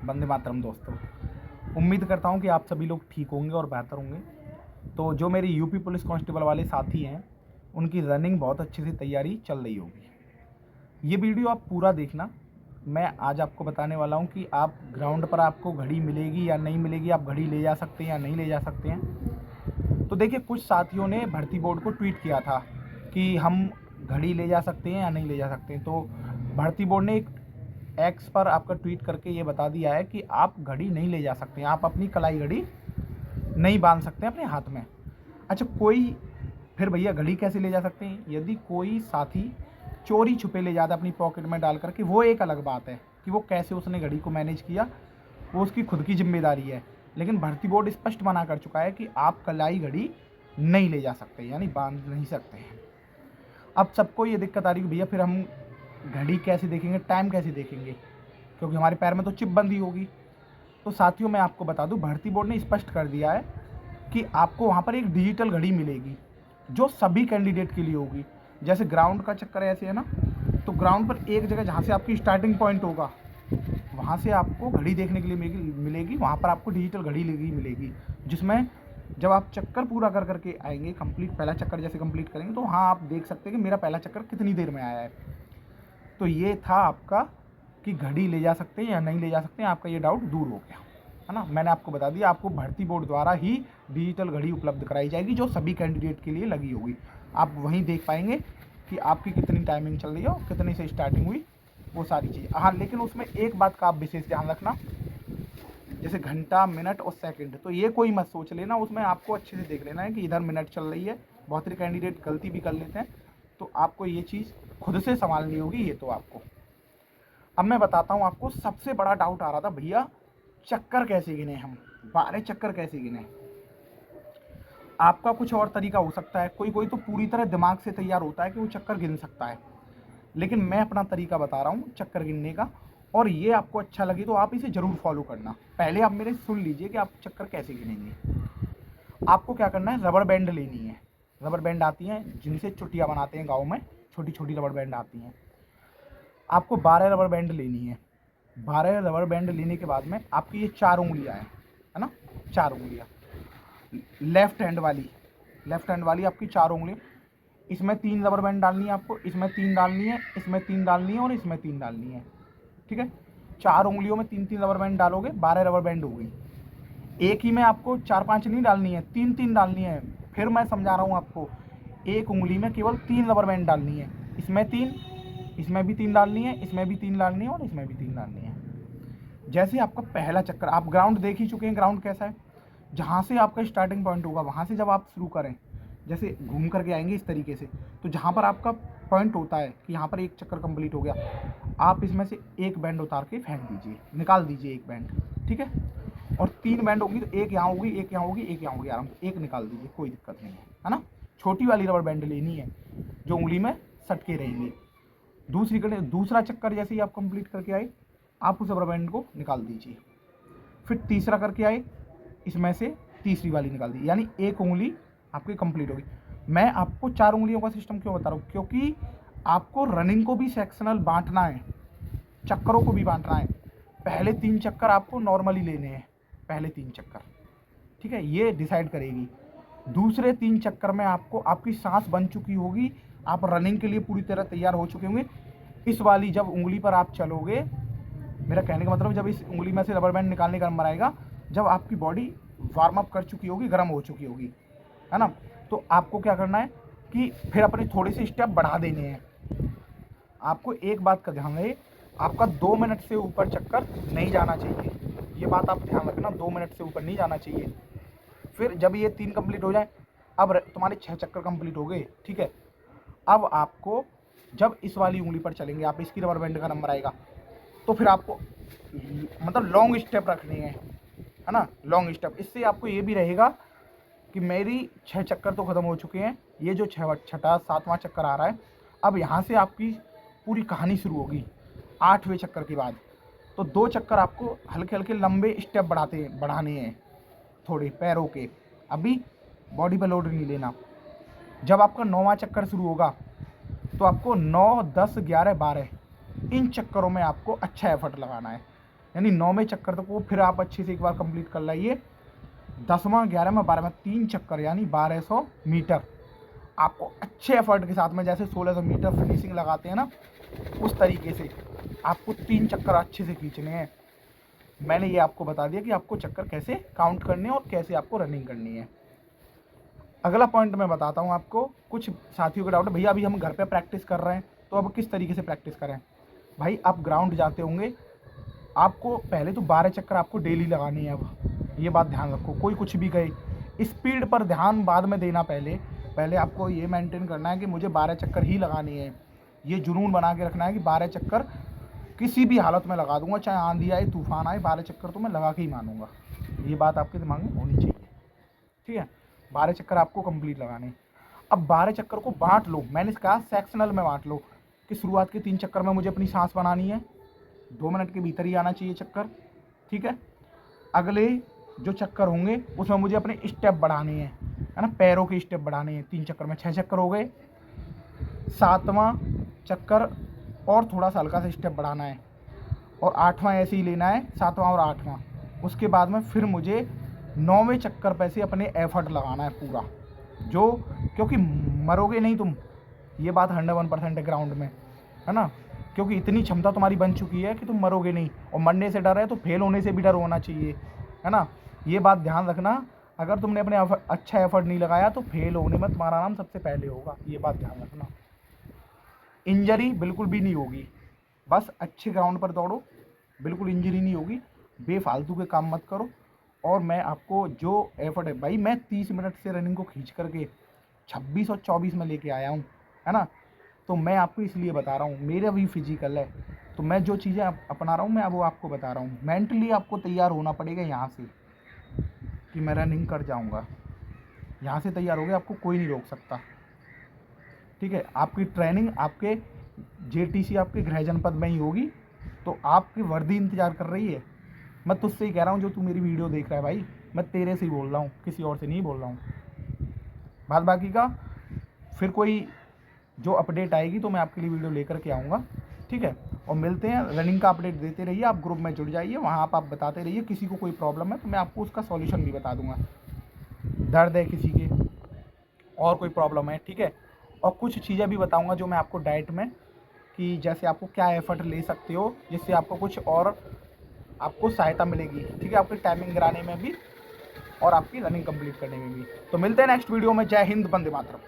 वंदे मातरम दोस्तों। उम्मीद करता हूँ कि आप सभी लोग ठीक होंगे और बेहतर होंगे। तो जो मेरे यूपी पुलिस कांस्टेबल वाले साथी हैं, उनकी रनिंग बहुत अच्छे से तैयारी चल रही होगी। ये वीडियो आप पूरा देखना। मैं आज आपको बताने वाला हूँ कि आप ग्राउंड पर आपको घड़ी मिलेगी या नहीं मिलेगी, आप घड़ी ले जा सकते हैं या नहीं ले जा सकते हैं। तो देखिए, कुछ साथियों ने भर्ती बोर्ड को ट्वीट किया था कि हम घड़ी ले जा सकते हैं या नहीं ले जा सकते हैं। तो भर्ती बोर्ड ने एक एक्स पर आपका ट्वीट करके ये बता दिया है कि आप घड़ी नहीं ले जा सकते हैं, आप अपनी कलाई घड़ी नहीं बांध सकते हैं अपने हाथ में। अच्छा, कोई फिर भैया घड़ी कैसे ले जा सकते हैं? यदि कोई साथी चोरी छुपे ले जाता है अपनी पॉकेट में डाल करके, वो एक अलग बात है कि वो कैसे उसने घड़ी को मैनेज किया, वो उसकी खुद की जिम्मेदारी है। लेकिन भर्ती बोर्ड स्पष्ट मना कर चुका है कि आप कलाई घड़ी नहीं ले जा सकते, यानी बांध नहीं सकते हैं। अब सबको ये दिक्कत आ रही है भैया फिर हम घड़ी कैसे देखेंगे, टाइम कैसे देखेंगे, क्योंकि हमारे पैर में तो चिप बंधी होगी। तो साथियों, मैं आपको बता दूं, भर्ती बोर्ड ने स्पष्ट कर दिया है कि आपको वहाँ पर एक डिजिटल घड़ी मिलेगी जो सभी कैंडिडेट के लिए होगी। जैसे ग्राउंड का चक्कर ऐसे है ना, तो ग्राउंड पर एक जगह जहाँ से आपकी स्टार्टिंग पॉइंट होगा, वहाँ से आपको घड़ी देखने के लिए मिलेगी। वहाँ पर आपको डिजिटल घड़ी लगी मिलेगी, जिसमें जब आप चक्कर पूरा कर करके आएंगे, कंप्लीट पहला चक्कर जैसे कंप्लीट करेंगे, तो हाँ आप देख सकते हैं कि मेरा पहला चक्कर कितनी देर में आया है। तो ये था आपका कि घड़ी ले जा सकते हैं या नहीं ले जा सकते हैं, आपका ये डाउट दूर हो गया है ना। मैंने आपको बता दिया, आपको भर्ती बोर्ड द्वारा ही डिजिटल घड़ी उपलब्ध कराई जाएगी जो सभी कैंडिडेट के लिए लगी होगी। आप वहीं देख पाएंगे कि आपकी कितनी टाइमिंग चल रही है और कितनी से स्टार्टिंग हुई, वो सारी चीज़। हाँ, लेकिन उसमें एक बात का आप विशेष ध्यान रखना, जैसे घंटा, मिनट और सेकंड, तो ये कोई मत सोच लेना, उसमें आपको अच्छे से देख लेना है कि इधर मिनट चल रही है। बहुत सारे कैंडिडेट गलती भी कर लेते हैं, तो आपको ये चीज़ खुद से संभालनी होगी। ये तो आपको अब मैं बताता हूँ। आपको सबसे बड़ा डाउट आ रहा था, भैया चक्कर कैसे गिने, हम 12 चक्कर कैसे गिने। आपका कुछ और तरीका हो सकता है, कोई तो पूरी तरह दिमाग से तैयार होता है कि वो चक्कर गिन सकता है, लेकिन मैं अपना तरीका बता रहा हूँ चक्कर गिनने का, और ये आपको अच्छा लगे तो आप इसे ज़रूर फॉलो करना। पहले आप मेरे सुन लीजिए कि आप चक्कर कैसे गिनेंगे। आपको क्या करना है, रबर बैंड लेनी है। रबर बैंड आती हैं जिनसे चुटिया बनाते हैं गाँव में, छोटी छोटी रबर बैंड आती हैं। आपको 12 रबर बैंड लेनी है। 12 रबर बैंड लेने के बाद में आपकी ये 4 उंगलियां हैं, है ना, 4 उंगलियां लेफ्ट हैंड वाली आपकी 4 उंगली, इसमें 3 रबर बैंड डालनी है आपको, इसमें 3 डालनी है, इसमें 3 डालनी है और इसमें 3 डालनी है। ठीक है, 4 उंगलियों में 3 3 रबर बैंड डालोगे, 12 रबर बैंड हो गई। एक ही में आपको 4 5 नहीं डालनी है, 3 3 डालनी है। फिर मैं समझा रहा हूँ आपको, एक उंगली में केवल 3 रबर बैंड डालनी है, इसमें 3, इसमें भी 3 डालनी है, इसमें भी 3 डालनी है और इसमें भी 3 डालनी है। जैसे आपका पहला चक्कर, आप ग्राउंड देख ही चुके हैं, ग्राउंड कैसा है, जहाँ से आपका स्टार्टिंग पॉइंट होगा वहाँ से जब आप शुरू करें, जैसे घूम करके आएंगे इस तरीके से, तो जहाँ पर आपका पॉइंट होता है कि यहाँ पर एक चक्कर कंप्लीट हो गया, आप इसमें से एक बैंड उतार के फेंक दीजिए, निकाल दीजिए एक बैंड। ठीक है, और 3 बैंड होगी, तो एक यहाँ होगी, एक यहाँ होगी, एक यहाँ होगी, आराम से एक निकाल दीजिए, कोई दिक्कत नहीं है ना। छोटी वाली रबर बैंड लेनी है जो उंगली में सटके रहेंगे। दूसरा चक्कर जैसे ही आप कंप्लीट करके आए, आप उस रबर बैंड को निकाल दीजिए। फिर तीसरा करके आए, इसमें से तीसरी वाली निकाल दी, यानी एक उंगली आपकी कंप्लीट होगी। मैं आपको 4 उंगलियों का सिस्टम क्यों बता रहा हूँ, क्योंकि आपको रनिंग को भी सेक्शनल बांटना है, चक्करों को भी बांटना है। पहले 3 चक्कर आपको नॉर्मली लेने हैं, पहले 3 चक्कर, ठीक है, ये डिसाइड करेगी। दूसरे 3 चक्कर में आपको आपकी सांस बन चुकी होगी, आप रनिंग के लिए पूरी तरह तैयार हो चुके होंगे। इस वाली जब उंगली पर आप चलोगे, मेरा कहने का मतलब, जब इस उंगली में से रबर बैंड निकालने का नंबर आएगा, जब आपकी बॉडी वार्म अप कर चुकी होगी, गर्म हो चुकी होगी, है ना, तो आपको क्या करना है कि फिर अपने थोड़े से स्टेप बढ़ा देने हैं। आपको एक बात का ध्यान रहे, आपका 2 मिनट से ऊपर चक्कर नहीं जाना चाहिए, ये बात आप ध्यान रखना, 2 मिनट से ऊपर नहीं जाना चाहिए। फिर जब ये 3 कंप्लीट हो जाए, अब तुम्हारे 6 चक्कर कंप्लीट हो गए, ठीक है। अब आपको जब इस वाली उंगली पर चलेंगे, आप इसकी रबर बैंड का नंबर आएगा, तो फिर आपको मतलब लॉन्ग स्टेप रखने हैं, है ना, लॉन्ग स्टेप। इससे आपको ये भी रहेगा कि मेरी 6 चक्कर तो ख़त्म हो चुके हैं, ये जो छठा 7वां चक्कर आ रहा है, अब यहाँ से आपकी पूरी कहानी शुरू होगी 8वें चक्कर के बाद। तो 2 चक्कर आपको हल्के हल्के लंबे स्टेप बढ़ाने हैं, थोड़े पैरों के, अभी बॉडी पर लोड नहीं लेना। जब आपका 9वां चक्कर शुरू होगा, तो आपको 9 10 11 12 इन चक्करों में आपको अच्छा एफर्ट लगाना है। यानी 9वें चक्कर तक वो फिर आप अच्छे से एक बार कंप्लीट कर लाइए। 10वां, 11वां, 12वां 3 चक्कर यानी 1200 मीटर आपको अच्छे एफर्ट के साथ में, जैसे 1600 मीटर फिनिशिंग लगाते हैं ना, उस तरीके से आपको 3 चक्कर अच्छे से खींचने हैं। मैंने ये आपको बता दिया कि आपको चक्कर कैसे काउंट करने हैं और कैसे आपको रनिंग करनी है। अगला पॉइंट मैं बताता हूँ आपको। कुछ साथियों का डाउट है, भैया अभी हम घर पे प्रैक्टिस कर रहे हैं तो अब किस तरीके से प्रैक्टिस करें। भाई आप ग्राउंड जाते होंगे, आपको पहले तो 12 चक्कर आपको डेली लगानी है। अब ये बात ध्यान रखो, कोई कुछ भी कहे स्पीड पर ध्यान बाद में देना, पहले आपको ये मेंटेन करना है कि मुझे 12 चक्कर ही लगानी है। ये जुनून बना के रखना है कि 12 चक्कर किसी भी हालत में लगा दूंगा, चाहे आंधी आए तूफान आए, 12 चक्कर तो मैं लगा के ही मानूंगा। ये बात आपके दिमाग में होनी चाहिए, ठीक है। 12 चक्कर आपको कंप्लीट लगाने हैं। अब 12 चक्कर को बांट लो, मैंने कहा सेक्शनल में बांट लो कि शुरुआत के 3 चक्कर में मुझे अपनी सांस बनानी है, 2 मिनट के भीतर ही आना चाहिए चक्कर, ठीक है। अगले जो चक्कर होंगे उसमें मुझे अपने स्टेप बढ़ाने हैं, है ना, पैरों के स्टेप बढ़ाने हैं। 3 चक्कर में 6 चक्कर हो गए। 7वां चक्कर और थोड़ा सा हल्का सा स्टेप बढ़ाना है, और 8वां ऐसे ही लेना है, 7वां और 8वां। उसके बाद में फिर मुझे 9वें चक्कर पे से अपने एफर्ट लगाना है पूरा, जो क्योंकि मरोगे नहीं तुम, ये बात 101% है ग्राउंड में, है ना। क्योंकि इतनी क्षमता तुम्हारी बन चुकी है कि तुम मरोगे नहीं, और मरने से डर है तो फेल होने से भी डर होना चाहिए, है ना। ये बात ध्यान रखना, अगर तुमने अपने अच्छा एफर्ट नहीं लगाया तो फेल होने में तुम्हारा नाम सबसे पहले होगा, ये बात ध्यान रखना। इंजरी बिल्कुल भी नहीं होगी, बस अच्छे ग्राउंड पर दौड़ो, बिल्कुल इंजरी नहीं होगी। बेफालतू के काम मत करो। और मैं आपको जो एफर्ट है, भाई मैं 30 मिनट से रनिंग को खींच करके 26 और 24 में लेके आया हूँ, है ना। तो मैं आपको इसलिए बता रहा हूँ, मेरा भी फिजिकल है, तो मैं जो चीज़ें अपना रहा हूँ मैं वो आपको बता रहा हूँ। मेंटली आपको तैयार होना पड़ेगा यहाँ से कि मैं रनिंग कर जाऊँगा। यहाँ से तैयार हो गए, आपको कोई नहीं रोक सकता, ठीक है। आपकी ट्रेनिंग आपके जेटीसी आपके गृह जनपद में ही होगी, तो आपकी वर्दी इंतज़ार कर रही है। मैं तुझसे ही कह रहा हूँ जो तू मेरी वीडियो देख रहा है भाई, मैं तेरे से ही बोल रहा हूँ, किसी और से नहीं बोल रहा हूँ। बात बाकी का फिर कोई जो अपडेट आएगी तो मैं आपके लिए वीडियो लेकर के आऊँगा, ठीक है। और मिलते हैं, रनिंग का अपडेट देते रहिए, आप ग्रुप में जुड़ जाइए, वहाँ आप बताते रहिए। किसी को कोई प्रॉब्लम है तो मैं आपको उसका सॉल्यूशन भी बता दूँगा। दर्द है किसी के और कोई प्रॉब्लम है, ठीक है। और कुछ चीज़ें भी बताऊँगा जो मैं आपको डाइट में, कि जैसे आपको क्या एफर्ट ले सकते हो जिससे आपको कुछ और आपको सहायता मिलेगी, ठीक है, आपकी टाइमिंग गिराने में भी और आपकी रनिंग कंप्लीट करने में भी। तो मिलते हैं नेक्स्ट वीडियो में। जय हिंद, वंदे मातरम।